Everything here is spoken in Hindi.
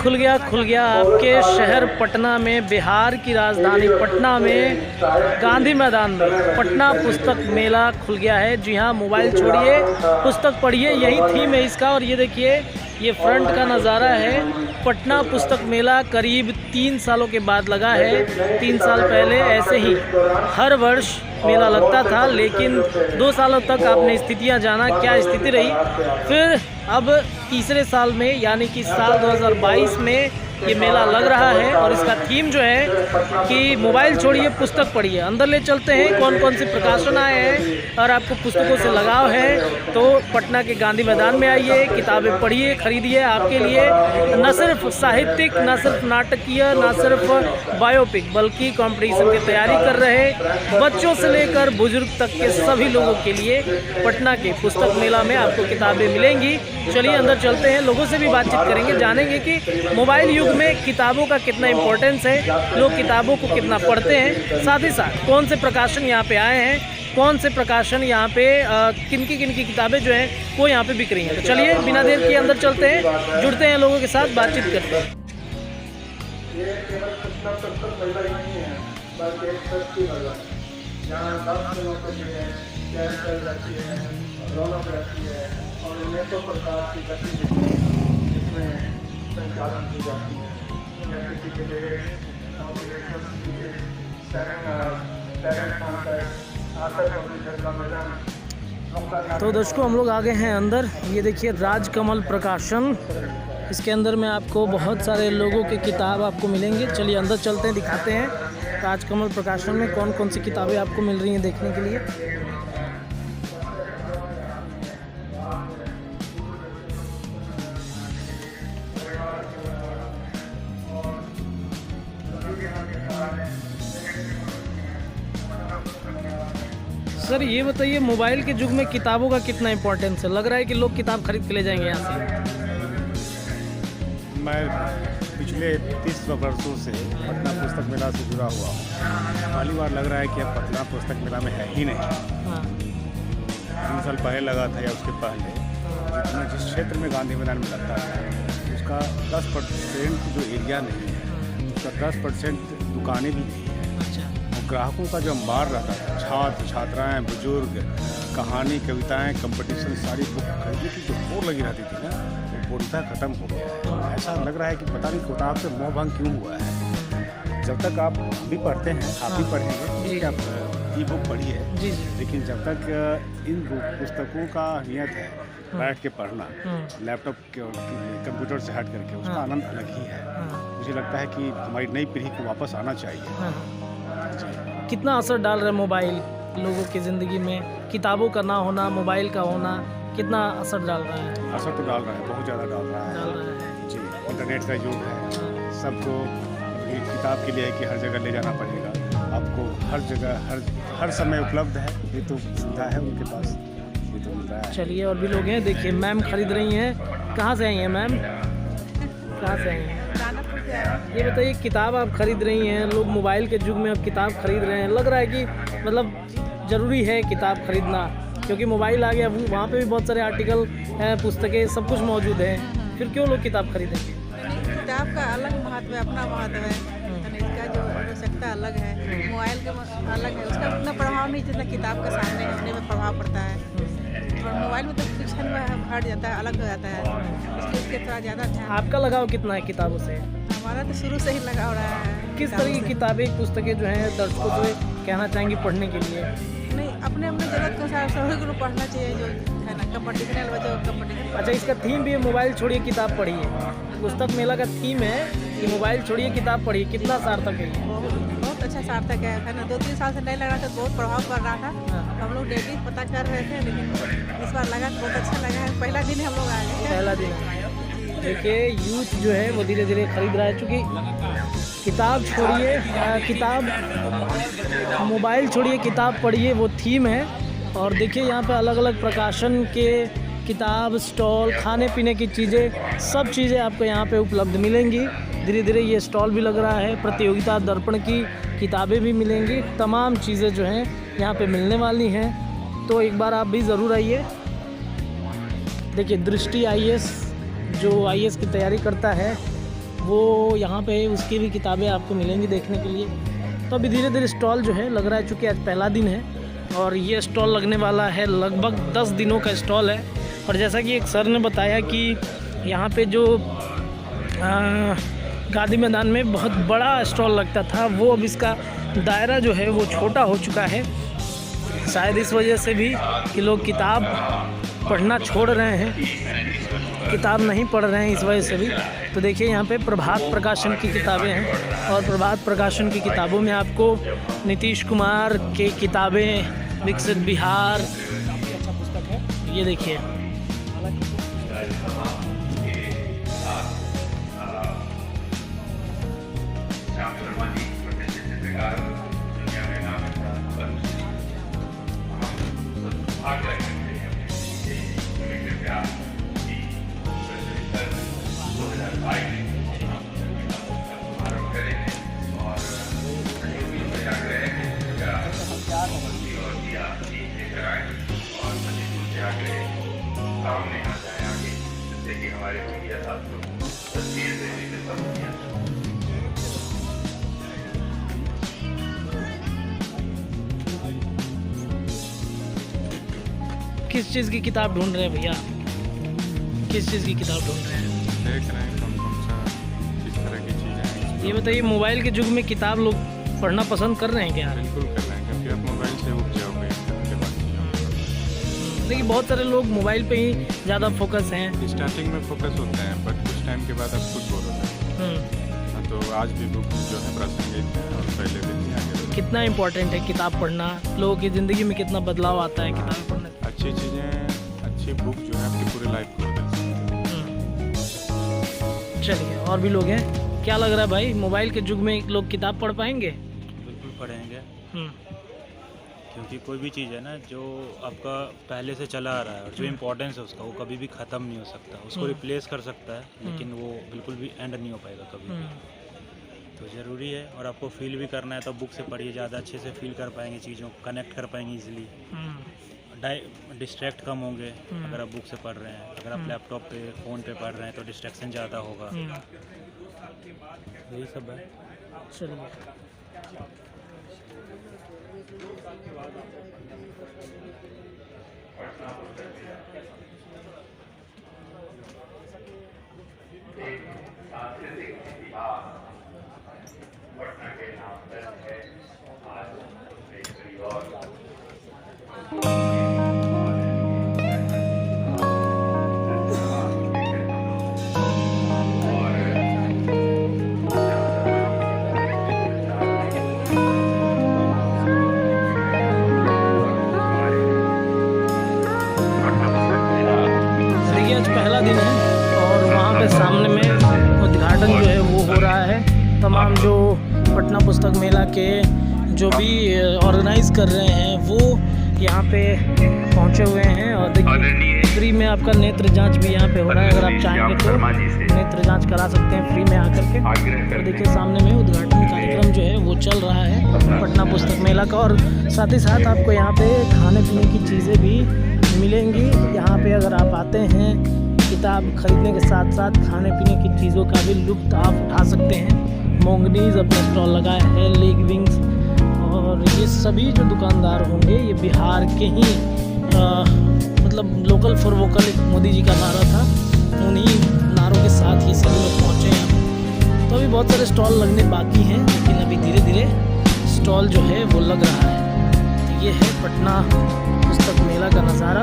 खुल गया आपके शहर पटना में, बिहार की राजधानी पटना में, गांधी मैदान में पटना पुस्तक मेला खुल गया है। जी हाँ, मोबाइल छोड़िए, पुस्तक पढ़िए, यही थीम है इसका। और ये देखिए, ये फ्रंट का नज़ारा है। पटना पुस्तक मेला करीब 3 सालों के बाद लगा है। 3 साल पहले ऐसे ही हर वर्ष मेला लगता था, लेकिन 2 सालों तक आपने स्थितियां जाना क्या स्थिति रही। फिर अब तीसरे साल में यानी कि साल 2022 में ये मेला लग रहा है। और इसका थीम जो है कि मोबाइल छोड़िए, पुस्तक पढ़िए। अंदर ले चलते हैं कौन कौन से प्रकाशन आए हैं। और आपको पुस्तकों से लगाव है तो पटना के गांधी मैदान में आइए, किताबें पढ़िए, खरीदिए। आपके लिए न सिर्फ साहित्यिक, न सिर्फ नाटकीय, न सिर्फ बायोपिक, बल्कि कंपटीशन की तैयारी कर रहे बच्चों से लेकर बुजुर्ग तक के सभी लोगों के लिए पटना के पुस्तक मेला में आपको किताबें मिलेंगी। चलिए अंदर चलते हैं, लोगों से भी बातचीत करेंगे, जानेंगे कि मोबाइल युग में किताबों का कितना इम्पोर्टेंस है, लोग किताबों को कितना पढ़ते हैं, साथ ही साथ कौन से प्रकाशन यहाँ पे आए हैं, कौन से प्रकाशन यहाँ पे किन की किताबें जो हैं वो यहाँ पे बिक रही हैं। तो चलिए बिना देर के अंदर चलते हैं, जुड़ते हैं लोगों के साथ, बातचीत करते हैं। और अनेकों प्रकार की गतिविधियाँ इसमें संचालन की जाती है। जैसे कि तो दर्शकों, हम लोग आ गए हैं अंदर। ये देखिए, राजकमल प्रकाशन, इसके अंदर में आपको बहुत सारे लोगों के किताब आपको मिलेंगे। चलिए अंदर चलते हैं, दिखाते हैं राजकमल प्रकाशन में कौन कौन सी किताबें आपको मिल रही हैं देखने के लिए। सर ये बताइए, मोबाइल के युग में किताबों का कितना इम्पोर्टेंस है? लग रहा है कि लोग किताब खरीद के ले जाएंगे यहाँ से। मैं पिछले 30 वर्षों से पटना पुस्तक मेला से जुड़ा हुआ हूँ। पहली बार लग रहा है कि अब पटना पुस्तक मेला में है ही नहीं। 3 साल पहले लगा था या उसके पहले, जिस क्षेत्र में गांधी मैदान में लगता है उसका 10% जो एरिया नहीं है, उसका 10% दुकानें भी नहीं है। ग्राहकों का जो अंबार रहता था, छात्र छात्राएँ, बुजुर्ग, कहानी, कविताएं, कंपटीशन, सारी बुक खरीदने की जो होड़ लगी रहती थी ना, वो पूर्णतः खत्म हो गया। ऐसा लग रहा है कि पता नहीं किताब से मोह भंग क्यों हुआ है। जब तक आप भी पढ़ते हैं, आप भी पढ़ेंगे, ठीक है, आप ई बुक पढ़ी है, लेकिन जब तक इन पुस्तकों का नियत है बैठ के पढ़ना, लैपटॉप कंप्यूटर से हट करके, उसका आनंद अलग ही है। मुझे लगता है कि हमारी नई पीढ़ी को वापस आना चाहिए। कितना असर डाल रहा है मोबाइल लोगों की ज़िंदगी में? किताबों का ना होना, मोबाइल का होना कितना असर डाल रहा है? असर तो डाल रहा है, बहुत ज़्यादा डाल रहा है जी। इंटरनेट का युग है, सबको किताब के लिए है कि हर जगह ले जाना पड़ेगा आपको, हर जगह हर समय उपलब्ध है, ये तो सुविधा है उनके पास, ये तो मिल रहा है। चलिए और भी लोग हैं, देखिए मैम खरीद रही हैं। कहाँ से आई हैं मैम? कहाँ से आई हैं? ये बताइए, किताब आप खरीद रही हैं, लोग मोबाइल के युग में अब किताब खरीद रहे हैं, लग रहा है कि मतलब ज़रूरी है किताब खरीदना, क्योंकि मोबाइल आ गया, वहाँ पे भी बहुत सारे आर्टिकल हैं, पुस्तकें, सब कुछ मौजूद है। फिर क्यों लोग किताब खरीदेंगे? किताब का अलग महत्व है, अपना महत्व है, इसका जो आवश्यकता अलग है, मोबाइल का अलग है, उसका उतना प्रभाव नहीं जितना किताब का सामने होने में प्रभाव पड़ता है। और मोबाइल में तो कुछ हट जाता है, अलग हो जाता है, इसलिए उसके थोड़ा ज़्यादा ध्यान। आपका लगाव कितना है किताबों से? हमारा तो शुरू से ही लगाव रहा है। किस तरह की किताबें, पुस्तकें जो हैं दर्शकों से कहना चाहेंगी पढ़ने के लिए? नहीं, अपने अपने ज़रूरत के अनुसार सभी को पढ़ना चाहिए, जो है ना, कंपटीशनल बच्चों कंपटीशन। अच्छा, इसका थीम भी है मोबाइल छोड़िए किताब पढ़िए। पुस्तक मेला का थीम है कि मोबाइल छोड़िए किताब पढ़िए। कितना सार्थक है ये? बहुत अच्छा सार्थक है ना। 2-3 साल से नहीं लग रहा था, बहुत प्रभाव पड़ रहा था। हम लोग डेली पता कर रहे थे, लेकिन इस बार लगा, बहुत अच्छा लगा है। पहला दिन हम लोग आ गए। पहला दिन देखिए, यूथ जो है वो धीरे धीरे खरीद रहा है, चूँकि किताब छोड़िए मोबाइल छोड़िए किताब पढ़िए, वो थीम है। और देखिए यहाँ पे अलग अलग प्रकाशन के किताब, स्टॉल, खाने पीने की चीज़ें, सब चीज़ें आपको यहाँ पे उपलब्ध मिलेंगी। धीरे धीरे ये स्टॉल भी लग रहा है, प्रतियोगिता दर्पण की किताबें भी मिलेंगी, तमाम चीज़ें जो हैं यहाँ पे मिलने वाली हैं। तो एक बार आप भी ज़रूर आइए। देखिए, दृष्टि IAS जो IAS की तैयारी करता है वो यहाँ पे उसकी भी किताबें आपको मिलेंगी देखने के लिए। तो अभी धीरे धीरे स्टॉल जो है लग रहा है, चूँकि आज पहला दिन है और ये स्टॉल लगने वाला है, लगभग 10 दिनों का स्टॉल है। और जैसा कि एक सर ने बताया कि यहाँ पे जो गांधी मैदान में बहुत बड़ा स्टॉल लगता था, वो अब इसका दायरा जो है वो छोटा हो चुका है, शायद इस वजह से भी कि लोग किताब पढ़ना छोड़ रहे हैं, किताब नहीं पढ़ रहे हैं इस वजह से भी। तो देखिए यहाँ पे प्रभात प्रकाशन की किताबें हैं और प्रभात प्रकाशन की किताबों में आपको नीतीश कुमार के किताबें, विकसित बिहार, अच्छा पुस्तक है ये देखिए। किस चीज़ की किताब ढूंढ रहे हैं भैया? किस चीज़ की किताब ढूंढ रहे हैं? देख रहे हैं कौन सा किस तरह की चीज़ें हैं। ये बताइए, मोबाइल के युग में किताब लोग पढ़ना पसंद कर रहे हैं क्या? बिल्कुल कर रहे हैं, क्योंकि आप मोबाइल से उग जाओगे इसके बाद। देखिए बहुत सारे लोग मोबाइल पे ही ज़्यादा फोकस हैं। स्टार्टिंग में फोकस होते हैं, बट कुछ टाइम के बाद आप खुद बोर होते हैं। तो आज भी बुक जो है प्रासंगिक है और पहले दिन ही आगे। कितना इम्पोर्टेंट है किताब पढ़ना, लोगों की ज़िंदगी में कितना बदलाव आता है किताब पढ़ने से? अच्छी चीज़ें, अच्छी बुक जो है आपकी पूरी लाइफ को बदल सकती है। चलिए, और भी लोग हैं, क्या लग रहा है भाई, मोबाइल के युग में लोग किताब पढ़ पाएंगे? बिल्कुल पढ़ेंगे, क्योंकि कोई भी चीज़ है ना जो आपका पहले से चला आ रहा है और जो इम्पोर्टेंस है उसका, वो कभी भी ख़त्म नहीं हो सकता। उसको रिप्लेस कर सकता है, लेकिन वो बिल्कुल भी एंड नहीं हो पाएगा कभी भी। तो ज़रूरी है, और आपको फील भी करना है तो बुक से पढ़िए, ज़्यादा अच्छे से फील कर पाएंगे चीज़ों को, कनेक्ट कर पाएंगे ईजिली, डिस्ट्रैक्ट कम होंगे अगर आप बुक से पढ़ रहे हैं। अगर आप लैपटॉप पे, फ़ोन पे पढ़ रहे हैं तो डिस्ट्रैक्शन ज़्यादा होगा। यही सब है। चलिए, आज पहला दिन है और वहाँ पे सामने में उद्घाटन जो है वो हो रहा है। तमाम जो पटना पुस्तक मेला के जो भी ऑर्गेनाइज कर रहे हैं वो यहाँ पे पहुँचे हुए हैं। और देखिए फ्री में आपका नेत्र जांच भी यहाँ पे हो रहा है, अगर आप चाहेंगे तो नेत्र जांच करा सकते हैं फ्री में आकर के। और देखिए सामने में उद्घाटन कार्यक्रम जो है वो चल रहा है पटना पुस्तक मेला का, और साथ ही साथ आपको यहाँ पे खाने पीने की चीज़ें भी मिलेंगी। यहाँ पे अगर आप आते हैं किताब खरीदने के साथ साथ खाने पीने की चीज़ों का भी लुत्फ़ आप उठा सकते हैं। मोंगनीज अपना स्टॉल लगाया है, लेग विंग्स, और ये सभी जो दुकानदार होंगे ये बिहार के ही मतलब लोकल फॉर वोकल एक मोदी जी का नारा था, उन्हीं नारों के साथ ये सभी लोग पहुँचे हैं। तो अभी बहुत सारे स्टॉल लगने बाकी हैं, लेकिन अभी धीरे धीरे स्टॉल जो है वो लग रहा है। तो ये है पटना पुस्तक मेला का नज़ारा।